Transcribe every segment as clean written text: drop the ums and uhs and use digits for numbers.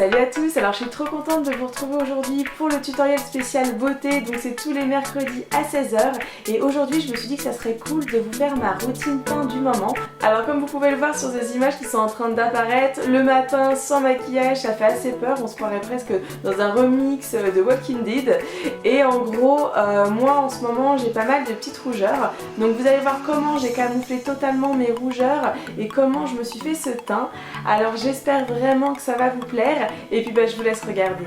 Salut à tous, alors je suis trop contente de vous retrouver aujourd'hui pour le tutoriel spécial beauté, donc c'est tous les mercredis à 16 h et aujourd'hui je me suis dit que ça serait cool de vous faire ma routine teint du moment. Alors comme vous pouvez le voir sur ces images qui sont en train d'apparaître, le matin sans maquillage ça fait assez peur, on se croirait presque dans un remix de Walking Dead et en gros moi en ce moment j'ai pas mal de petites rougeurs, donc vous allez voir comment j'ai camouflé totalement mes rougeurs et comment je me suis fait ce teint. Alors j'espère vraiment que ça va vous plaire et puis je vous laisse regarder.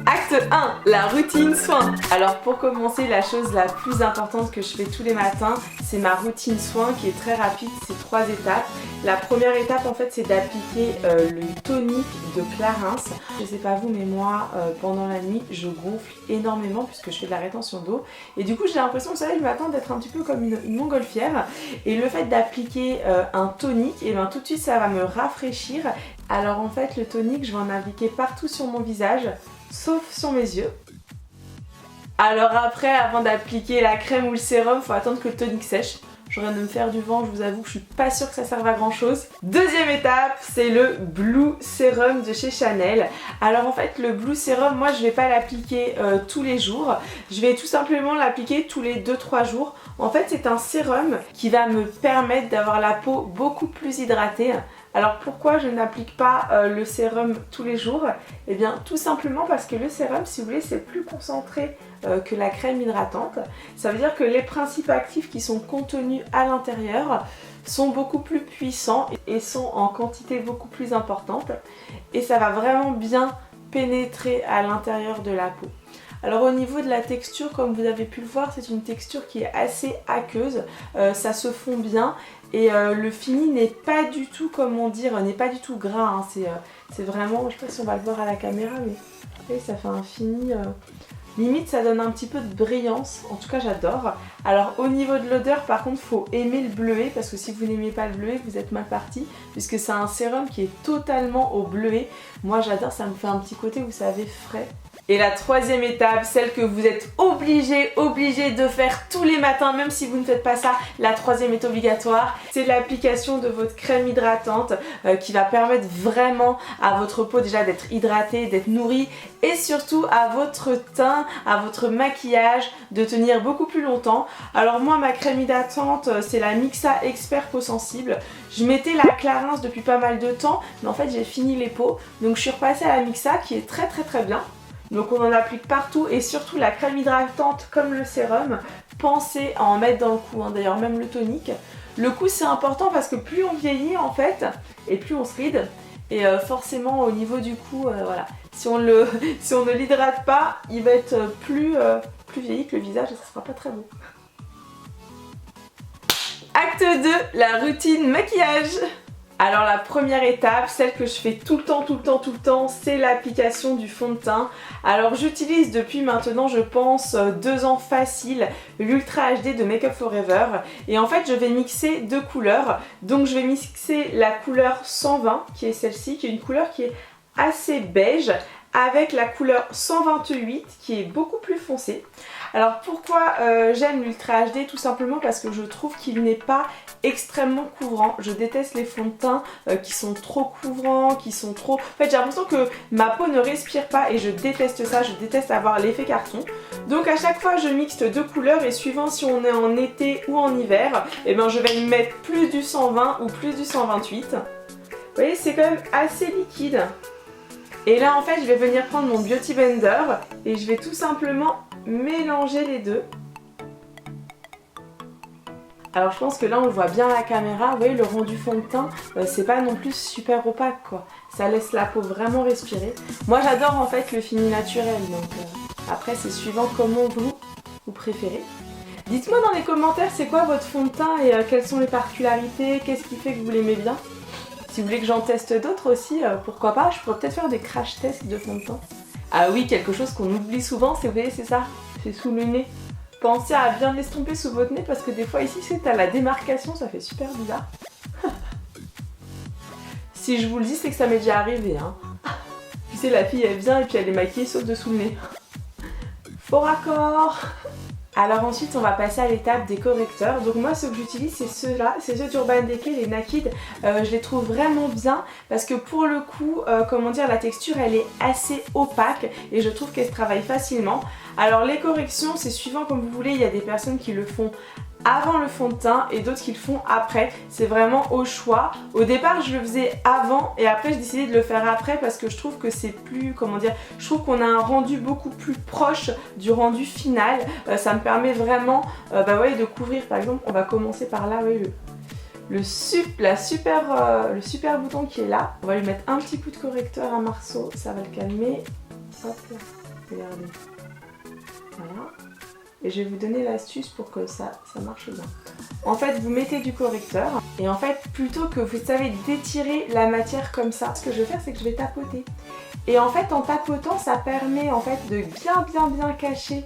Acte 1, la routine soin. Alors pour commencer, la chose la plus importante que je fais tous les matins, c'est ma routine soin qui est très rapide, c'est 3 étapes. La première étape en fait c'est d'appliquer le tonique de Clarins. Je sais pas vous mais moi pendant la nuit je gonfle énormément puisque je fais de la rétention d'eau et du coup j'ai l'impression, vous savez, le matin d'être un petit peu comme une montgolfière et le fait d'appliquer un tonique, et tout de suite ça va me rafraîchir. Alors en fait le tonique je vais en appliquer partout sur mon visage sauf sur mes yeux. Alors après, avant d'appliquer la crème ou le sérum, faut attendre que le tonique sèche. Je viens de me faire du vent, je vous avoue que je suis pas sûre que ça serve à grand chose. Deuxième étape, c'est le Blue Serum de chez Chanel. Alors en fait le Blue Serum, moi je vais pas l'appliquer tous les jours. Je vais tout simplement l'appliquer tous les 2-3 jours. En fait c'est un sérum qui va me permettre d'avoir la peau beaucoup plus hydratée. Alors pourquoi je n'applique pas le sérum tous les jours? Eh bien tout simplement parce que le sérum, si vous voulez, c'est plus concentré que la crème hydratante. Ça veut dire que les principes actifs qui sont contenus à l'intérieur sont beaucoup plus puissants et sont en quantité beaucoup plus importante. Et ça va vraiment bien pénétrer à l'intérieur de la peau. Alors au niveau de la texture, comme vous avez pu le voir, c'est une texture qui est assez aqueuse, ça se fond bien et le fini n'est pas du tout, comment dire, n'est pas du tout gras, hein. C'est vraiment, je sais pas si on va le voir à la caméra, mais vous voyez, ça fait un fini, limite ça donne un petit peu de brillance, en tout cas j'adore. Alors au niveau de l'odeur par contre, faut aimer le bleuet, parce que si vous n'aimez pas le bleuet, vous êtes mal parti, puisque c'est un sérum qui est totalement au bleuet. Moi j'adore, ça me fait un petit côté, vous savez, frais. Et la troisième étape, celle que vous êtes obligé de faire tous les matins, même si vous ne faites pas ça, la troisième est obligatoire, c'est l'application de votre crème hydratante qui va permettre vraiment à votre peau déjà d'être hydratée, d'être nourrie et surtout à votre teint, à votre maquillage de tenir beaucoup plus longtemps. Alors moi ma crème hydratante c'est la Mixa Expert Peau Sensible. Je mettais la Clarins depuis pas mal de temps mais en fait j'ai fini les peaux donc je suis repassée à la Mixa qui est très bien. Donc on en applique partout et surtout la crème hydratante comme le sérum, pensez à en mettre dans le cou, hein. D'ailleurs même le tonique. Le cou c'est important parce que plus on vieillit en fait et plus on se ride et forcément au niveau du cou, voilà. Si on ne l'hydrate pas, il va être plus vieilli que le visage et ça sera pas très beau. Acte 2, la routine maquillage. Alors la première étape, celle que je fais tout le temps, c'est l'application du fond de teint. Alors j'utilise depuis maintenant je pense 2 ans facile l'Ultra HD de Make Up For Ever. Et en fait je vais mixer 2 couleurs. Donc je vais mixer la couleur 120 qui est celle-ci, qui est une couleur qui est assez beige, avec la couleur 128 qui est beaucoup plus foncée. Alors pourquoi j'aime l'Ultra HD? Tout simplement parce que je trouve qu'il n'est pas extrêmement couvrant. Je déteste les fonds de teint qui sont trop couvrants, qui sont trop... En fait j'ai l'impression que ma peau ne respire pas et je déteste ça, je déteste avoir l'effet carton. Donc à chaque fois je mixte 2 couleurs et suivant si on est en été ou en hiver, et je vais mettre plus du 120 ou plus du 128. Vous voyez c'est quand même assez liquide. Et là en fait je vais venir prendre mon Beauty Blender et je vais tout simplement mélanger les deux. Alors je pense que là on le voit bien à la caméra, vous voyez le rendu fond de teint, c'est pas non plus super opaque quoi. Ça laisse la peau vraiment respirer. Moi j'adore en fait le fini naturel, donc après c'est suivant comment vous préférez. Dites-moi dans les commentaires c'est quoi votre fond de teint et quelles sont les particularités, qu'est-ce qui fait que vous l'aimez bien. Si vous voulez que j'en teste d'autres aussi, pourquoi pas, je pourrais peut-être faire des crash tests de fond de teint. Ah oui, quelque chose qu'on oublie souvent, c'est, vous voyez, c'est ça, c'est sous le nez. Pensez à bien l'estomper sous votre nez parce que des fois ici c'est à la démarcation, ça fait super bizarre. Si je vous le dis c'est que ça m'est déjà arrivé, hein. Tu sais la fille elle vient et puis elle est maquillée sauf dessous le nez. Faux raccord. Alors ensuite on va passer à l'étape des correcteurs. Donc moi ce que j'utilise c'est ceux-là, c'est ceux d'Urban Decay, les Naked. Je les trouve vraiment bien parce que pour le coup, comment dire, la texture elle est assez opaque et je trouve qu'elle se travaille facilement. Alors les corrections c'est suivant comme vous voulez, il y a des personnes qui le font avant le fond de teint et d'autres qui le font après, c'est vraiment au choix. Au départ je le faisais avant et après j'ai décidé de le faire après parce que je trouve que c'est plus, comment dire, je trouve qu'on a un rendu beaucoup plus proche du rendu final. Ça me permet vraiment ouais, de couvrir, par exemple on va commencer par là, ouais, le super bouton qui est là. On va lui mettre un petit coup de correcteur à marceau, ça va le calmer. Hop là, regardez. Voilà. Et je vais vous donner l'astuce pour que ça marche bien. En fait, vous mettez du correcteur et en fait, plutôt que vous savez d'étirer la matière comme ça, ce que je vais faire, c'est que je vais tapoter. Et en fait, en tapotant, ça permet en fait de bien cacher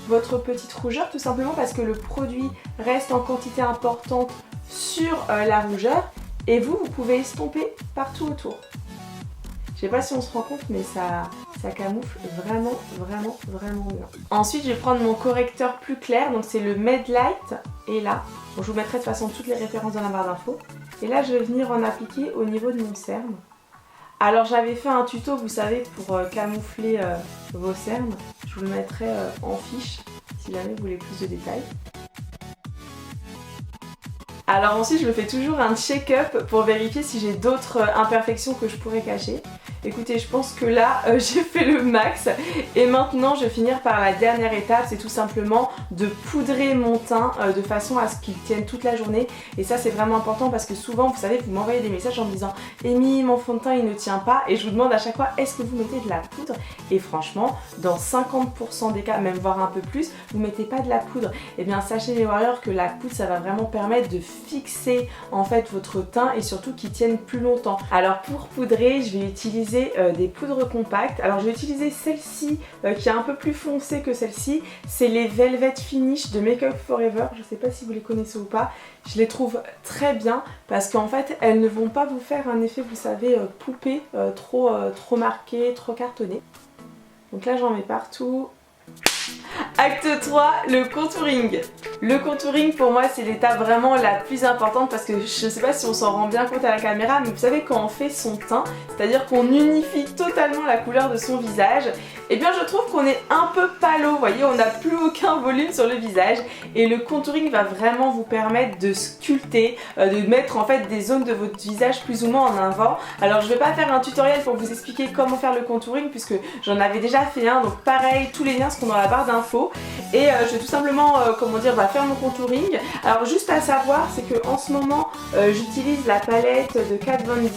votre petite rougeur, tout simplement parce que le produit reste en quantité importante sur la rougeur et vous pouvez estomper partout autour. Je sais pas si on se rend compte, mais ça camoufle vraiment bien. Ensuite, je vais prendre mon correcteur plus clair, donc c'est le Med Light. Et là, bon, je vous mettrai de toute façon toutes les références dans la barre d'infos. Et là, je vais venir en appliquer au niveau de mon cerne. Alors, j'avais fait un tuto, vous savez, pour camoufler vos cernes. Je vous le mettrai en fiche, si jamais vous voulez plus de détails. Alors ensuite, je me fais toujours un check-up pour vérifier si j'ai d'autres imperfections que je pourrais cacher. Écoutez, je pense que là, j'ai fait le max. Et maintenant, je vais finir par la dernière étape, c'est tout simplement de poudrer mon teint de façon à ce qu'il tienne toute la journée. Et ça, c'est vraiment important parce que souvent, vous savez, vous m'envoyez des messages en me disant « Amy, mon fond de teint, il ne tient pas. » Et je vous demande à chaque fois, est-ce que vous mettez de la poudre? Et franchement, dans 50% des cas, même voire un peu plus, vous mettez pas de la poudre. Et bien, sachez les warriors que la poudre, ça va vraiment permettre de fixer en fait votre teint et surtout qu'il tienne plus longtemps. Alors pour poudrer, je vais utiliser des poudres compactes. Alors je vais utiliser celle-ci qui est un peu plus foncée que celle-ci. C'est les Velvet Finish de Make Up For Ever. Je sais pas si vous les connaissez ou pas. Je les trouve très bien parce qu'en fait elles ne vont pas vous faire un effet, vous savez, poupée trop marqué, trop cartonné. Donc là j'en mets partout. Acte 3, le contouring. Le contouring pour moi c'est l'étape vraiment la plus importante parce que je ne sais pas si on s'en rend bien compte à la caméra, mais vous savez quand on fait son teint, c'est-à-dire qu'on unifie totalement la couleur de son visage, et bien je trouve qu'on est un peu pâle, vous voyez, on n'a plus aucun volume sur le visage et le contouring va vraiment vous permettre de sculpter, de mettre en fait des zones de votre visage plus ou moins en avant. Alors je vais pas faire un tutoriel pour vous expliquer comment faire le contouring puisque j'en avais déjà fait un, donc pareil, tous les liens seront dans la barre d'infos et je vais tout simplement comment dire, faire mon contouring. Alors juste à savoir, c'est que en ce moment j'utilise la palette de Kat Von D.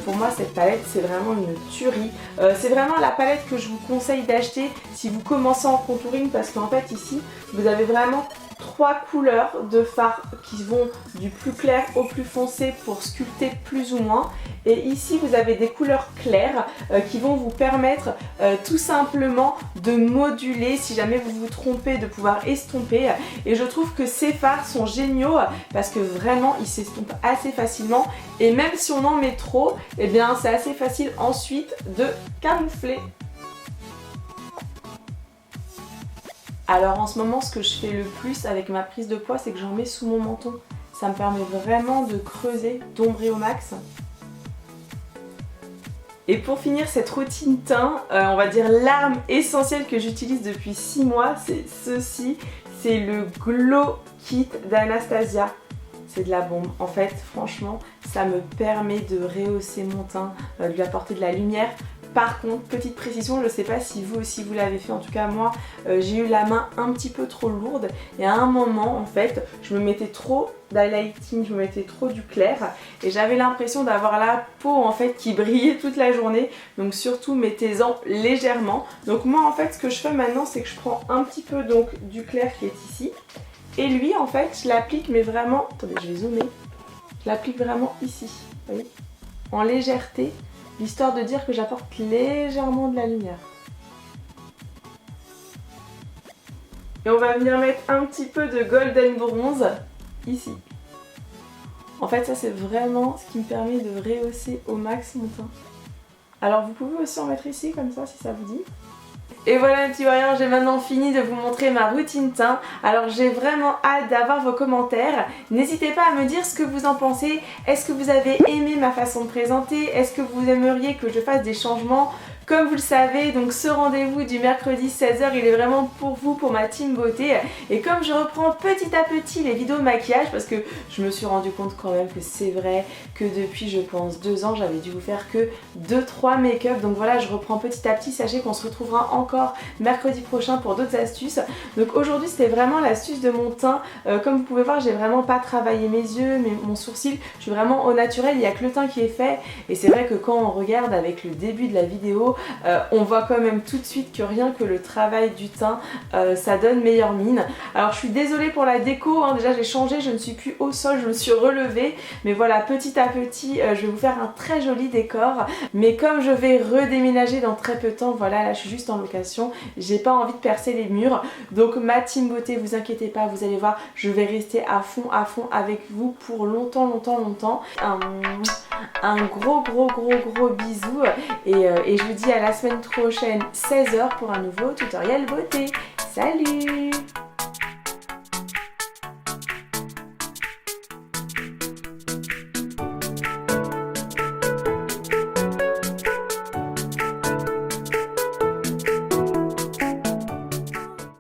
Pour moi cette palette c'est vraiment une tuerie. C'est vraiment la palette que je vous conseille d'acheter si vous commencez en contouring parce qu'en fait ici vous avez vraiment 3 couleurs de fard qui vont du plus clair au plus foncé pour sculpter plus ou moins, et ici vous avez des couleurs claires qui vont vous permettre tout simplement de moduler si jamais vous vous trompez, de pouvoir estomper, et je trouve que ces fards sont géniaux parce que vraiment ils s'estompent assez facilement et même si on en met trop, et bien c'est assez facile ensuite de camoufler. Alors en ce moment ce que je fais le plus avec ma prise de poids c'est que j'en mets sous mon menton. Ça me permet vraiment de creuser, d'ombrer au max. Et pour finir cette routine teint, on va dire l'arme essentielle que j'utilise depuis 6 mois, c'est ceci. C'est le Glow Kit d'Anastasia. C'est de la bombe. En fait franchement ça me permet de rehausser mon teint, de lui apporter de la lumière. Par contre, petite précision, je ne sais pas si vous aussi vous l'avez fait, en tout cas moi j'ai eu la main un petit peu trop lourde et à un moment en fait je me mettais trop d'highlighting, je me mettais trop du clair et j'avais l'impression d'avoir la peau en fait qui brillait toute la journée, donc surtout mettez-en légèrement. Donc moi en fait ce que je fais maintenant c'est que je prends un petit peu donc du clair qui est ici et lui en fait je l'applique mais vraiment, attendez je vais zoomer, je l'applique vraiment ici, vous voyez, en légèreté. Histoire de dire que j'apporte légèrement de la lumière. Et on va venir mettre un petit peu de golden bronze ici. En fait ça c'est vraiment ce qui me permet de rehausser au max mon teint. Alors vous pouvez aussi en mettre ici comme ça si ça vous dit. Et voilà mes petits voyants, j'ai maintenant fini de vous montrer ma routine teint. Alors j'ai vraiment hâte d'avoir vos commentaires. N'hésitez pas à me dire ce que vous en pensez. Est-ce que vous avez aimé ma façon de présenter? Est-ce que vous aimeriez que je fasse des changements? Comme vous le savez, donc ce rendez-vous du mercredi 16h, il est vraiment pour vous, pour ma team beauté. Et comme je reprends petit à petit les vidéos maquillage, parce que je me suis rendu compte quand même que c'est vrai que depuis je pense 2 ans, j'avais dû vous faire que 2-3 make-up. Donc voilà, je reprends petit à petit. Sachez qu'on se retrouvera encore mercredi prochain pour d'autres astuces. Donc aujourd'hui c'était vraiment l'astuce de mon teint. Comme vous pouvez voir, j'ai vraiment pas travaillé mes yeux, mon sourcil. Je suis vraiment au naturel, il n'y a que le teint qui est fait. Et c'est vrai que quand on regarde avec le début de la vidéo, on voit quand même tout de suite que rien que le travail du teint, ça donne meilleure mine. Alors je suis désolée pour la déco, hein, déjà j'ai changé, je ne suis plus au sol, je me suis relevée. Mais voilà, petit à petit, je vais vous faire un très joli décor. Mais comme je vais redéménager dans très peu de temps, voilà, là je suis juste en location, j'ai pas envie de percer les murs. Donc ma team beauté, vous inquiétez pas, vous allez voir, je vais rester à fond avec vous pour longtemps. Un gros bisou et je vous dis à la semaine prochaine 16h pour un nouveau tutoriel beauté. Salut!